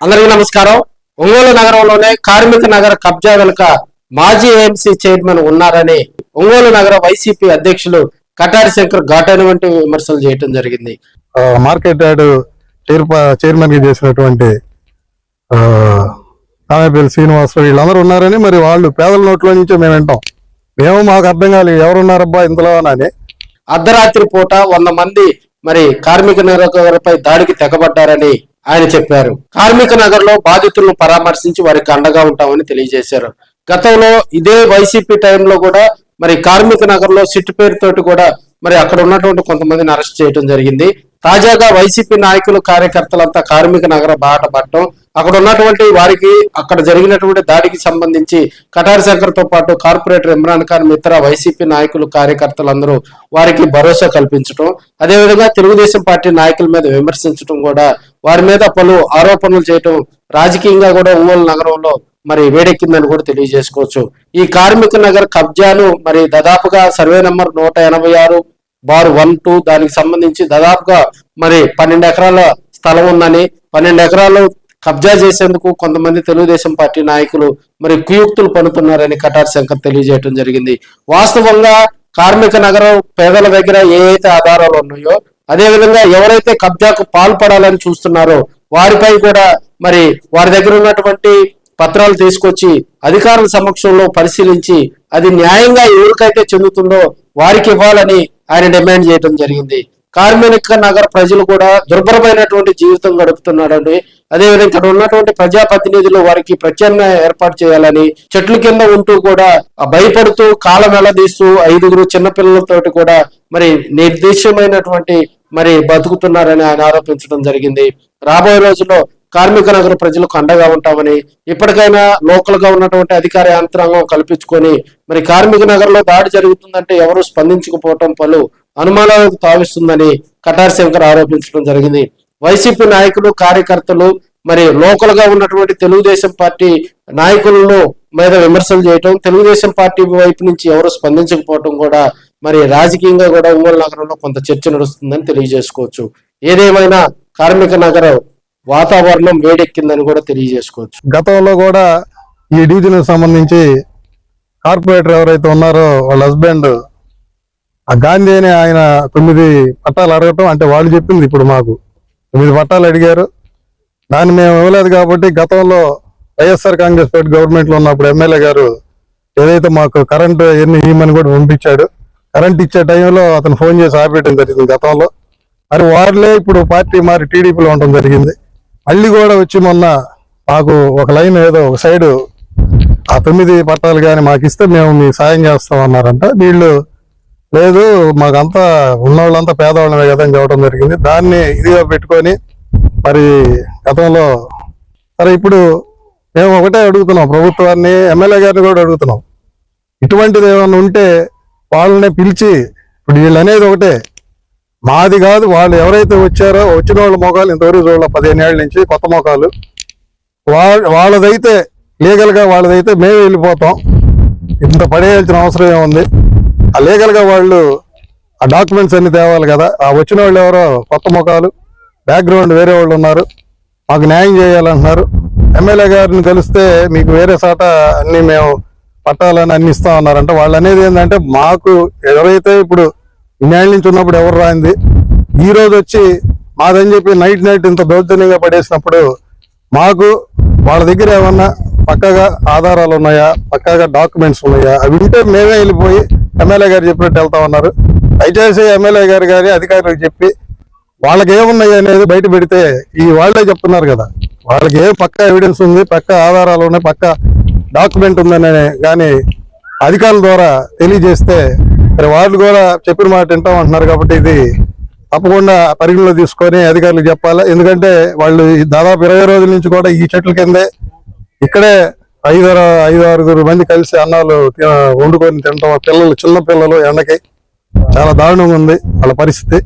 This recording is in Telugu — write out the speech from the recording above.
అందరికీ నమస్కారం. ఒంగోలు నగరంలోనే కార్మిక నగర కబ్జా వెనుక మాజీ ఏఎంసీ చైర్మన్ ఉన్నారని ఒంగోలు నగర వైసీపీ అధ్యక్షులు కటారి శంకర్ ఘాటైనటువంటి విమర్శలు చేయడం జరిగింది. మార్కెట్ యార్డ్ చైర్మన్ గా చేసినటువంటి కామేపల్లి శ్రీనివాసరావు వీళ్ళందరూ ఉన్నారని, మరి వాళ్ళు పేదల నోట్లో నుంచే మేము వింటాం. మాకు అర్థం కాలేదు ఎవరున్నారబ్బా ఇంతలో అని. అర్ధరాత్రి పూట 100 మంది మరి కార్మిక నగరపై దాడికి తెగబడ్డారని ఆయన చెప్పారు. కార్మిక నగర్ లో బాధితులను పరామర్శించి వారికి అండగా ఉంటామని తెలియజేశారు. గతంలో ఇదే వైసీపీ టైంలో కూడా మరి కార్మిక నగర్ లో సిట్ పేరుతోటి కూడా మరి అక్కడ ఉన్నటువంటి కొంతమందిని అరెస్ట్ చేయడం జరిగింది. తాజాగా వైసీపీ నాయకులు కార్యకర్తలంతా కార్మిక నగర బాట పట్టడం, అక్కడ ఉన్నటువంటి వారికి అక్కడ జరిగినటువంటి దాడికి సంబంధించి కటారి శంకర్ తో పాటు కార్పొరేటర్ ఇమ్రాన్ ఖాన్ మిత్ర వైసీపీ నాయకులు కార్యకర్తలందరూ వారికి భరోసా కల్పించడం, అదేవిధంగా తెలుగుదేశం పార్టీ నాయకుల మీద విమర్శించడం, కూడా వారి మీద పలు ఆరోపణలు చేయటం రాజకీయంగా కూడా ఒంగోలు నగరంలో మరి వేడెక్కిందని కూడా తెలియజేసుకోవచ్చు. ఈ కార్మిక నగర్ కబ్జాను మరి దాదాపుగా సర్వే నెంబర్ 186/1-2 దానికి సంబంధించి దాదాపుగా మరి 12 ఎకరాల స్థలం ఉందని, 12 ఎకరాలు కబ్జా చేసేందుకు కొంతమంది తెలుగుదేశం పార్టీ నాయకులు మరి కుయుక్తులు పన్నుతున్నారని కటారి శంకర్ తెలియజేయడం జరిగింది. వాస్తవంగా కార్మిక నగరం పేదల దగ్గర ఏ అయితే ఆధారాలు ఉన్నాయో, అదే విధంగా ఎవరైతే కబ్జాకు పాల్పడాలని చూస్తున్నారో వారిపై కూడా మరి వారి దగ్గర ఉన్నటువంటి పత్రాలు తీసుకొచ్చి అధికారుల సమక్షంలో పరిశీలించి అది న్యాయంగా ఎవరికైతే చెందుతుందో వారికి ఇవ్వాలని ఆయన డిమాండ్ చేయడం జరిగింది. కార్మిక నగర ప్రజలు కూడా దుర్భరమైనటువంటి జీవితం గడుపుతున్నారని, అదేవిధంగా ఇక్కడ ఉన్నటువంటి ప్రజాప్రతినిధులు వారికి ప్రత్యామ్నాయం ఏర్పాటు చేయాలని, చెట్ల కింద ఉంటూ కూడా భయపడుతూ కాలం వెళ్లదీస్తూ 5 చిన్నపిల్లలతోటి కూడా మరి నిర్దేశమైనటువంటి మరి బతుకుతున్నారని ఆయన ఆరోపించడం జరిగింది. రాబోయే రోజుల్లో కార్మిక నగర ప్రజలకు అండగా ఉంటామని, ఇప్పటికైనా లోకల్ గా ఉన్నటువంటి అధికార యంత్రాంగం కల్పించుకొని మరి కార్మిక నగర్ లో దాడి జరుగుతుందంటే ఎవరు స్పందించకపోవటం పలు అనుమానాలకు తావిస్తుందని కటారి శంకర్ ఆరోపించడం జరిగింది. వైసీపీ నాయకులు కార్యకర్తలు మరి లోకల్ గా ఉన్నటువంటి తెలుగుదేశం పార్టీ నాయకులను మీద విమర్శలు చేయటం, తెలుగుదేశం పార్టీ వైపు నుంచి ఎవరు స్పందించకపోవటం కూడా మరి రాజకీయంగా కూడా ఒంగోలు నగరంలో కొంత చర్చ నడుస్తుందని తెలియజేసుకోవచ్చు. ఏదేమైనా కార్మిక నగరం వాతావరణం వేడెక్కిందని కూడా తెలియజేసుకోవచ్చు. గతంలో కూడా ఈ డివిజన్ సంబంధించి కార్పొరేటర్ ఎవరైతే ఉన్నారో వాళ్ళ హస్బెండ్ ఆ గాంధీ అని ఆయన 9 పట్టాలు అడగటం, అంటే వాళ్ళు చెప్పింది ఇప్పుడు మాకు 9 పట్టాలు అడిగారు, దాన్ని మేము ఇవ్వలేదు కాబట్టి గతంలో వైఎస్ఆర్ కాంగ్రెస్ పార్టీ గవర్నమెంట్ లో ఉన్నప్పుడు ఎమ్మెల్యే గారు ఏదైతే మాకు కరెంటు ఎన్ని ఇవ్వమని కూడా పంపించాడు. కరెంట్ ఇచ్చే టైంలో అతను ఫోన్ చేసి ఆపేయడం జరిగింది గతంలో. మరి వాళ్ళే ఇప్పుడు పార్టీ మారి టీడీపీలో ఉండడం జరిగింది. మళ్ళీ కూడా వచ్చి మొన్న మాకు ఒక లైన్ ఏదో ఒక సైడు ఆ 9 పట్టాలు కానీ మాకు ఇస్తే మేము మీ సాయం చేస్తాం అన్నారంట. వీళ్ళు లేదు మాకంతా ఉన్నవాళ్ళంతా పేదవాళ్ళమే కదా అని చెప్పడం జరిగింది. దాన్ని ఇదిగా పెట్టుకొని మరి గతంలో సరే ఇప్పుడు మేము ఒకటే అడుగుతున్నాం, ప్రభుత్వాన్ని ఎమ్మెల్యే గారిని కూడా అడుగుతున్నాం, ఇటువంటిది ఏమైనా ఉంటే వాళ్ళనే పిలిచి, ఇప్పుడు వీళ్ళు అనేది ఒకటే మాది కాదు, వాళ్ళు ఎవరైతే వచ్చారో వచ్చిన వాళ్ళ మొఖాలు ఇంతవరకు చూడాలి 15 ఏళ్ళ నుంచి కొత్త మొఖాలు, వాళ్ళదైతే లీగల్ గా వాళ్ళదైతే మేము వెళ్ళిపోతాం, ఇంత పడేయాల్సిన అవసరం ఏముంది, ఆ లీగల్ గా వాళ్ళు ఆ డాక్యుమెంట్స్ అన్ని తేవాలి కదా. ఆ వచ్చిన వాళ్ళు ఎవరో కొత్త మొఖాలు, బ్యాక్గ్రౌండ్ వేరే వాళ్ళు ఉన్నారు, మాకు న్యాయం చేయాలంటున్నారు. ఎమ్మెల్యే గారిని కలిస్తే మీకు వేరే సాట అన్ని మేము పట్టాలని అన్ని ఇస్తాం అన్నారంట. వాళ్ళు అనేది ఏంటంటే మాకు ఎవరైతే ఇప్పుడు ఇన్నేళ్ళ నుంచి ఉన్నప్పుడు ఎవరు రాయింది, ఈ రోజు వచ్చి మాదని చెప్పి నైట్ ఇంత దౌర్జన్యంగా పడేసినప్పుడు మాకు వాళ్ళ దగ్గర ఏమన్నా పక్కగా ఆధారాలు ఉన్నాయా, పక్కగా డాక్యుమెంట్స్ ఉన్నాయా, అవి ఉంటే మేమే వెళ్ళిపోయి ఎమ్మెల్యే గారు చెప్పినట్టు వెళ్తా ఉన్నారు. దయచేసి ఎమ్మెల్యే గారు కానీ అధికారులకు చెప్పి వాళ్ళకి ఏమున్నాయి అనేది బయట పెడితే, ఈ వాళ్ళే చెప్తున్నారు కదా వాళ్ళకి ఏ పక్క ఎవిడెన్స్ ఉంది, పక్క ఆధారాలు ఉన్నాయి, పక్క డాక్యుమెంట్ ఉందని కానీ అధికారుల ద్వారా తెలియజేస్తే మరి వాళ్ళు కూడా చెప్పిన మాట వింటాం అంటున్నారు. కాబట్టి ఇది తప్పకుండా పరిగణలో తీసుకొని అధికారులకు చెప్పాలి. ఎందుకంటే వాళ్ళు దాదాపు 20 రోజుల నుంచి కూడా ఈ చెట్ల కిందే ఇక్కడే 5-6 మంది కలిసి అన్నాలు వండుకొని తినటం, పిల్లలు చిన్న పిల్లలు ఎండకి చాలా దారుణంగా ఉంది వాళ్ళ పరిస్థితి.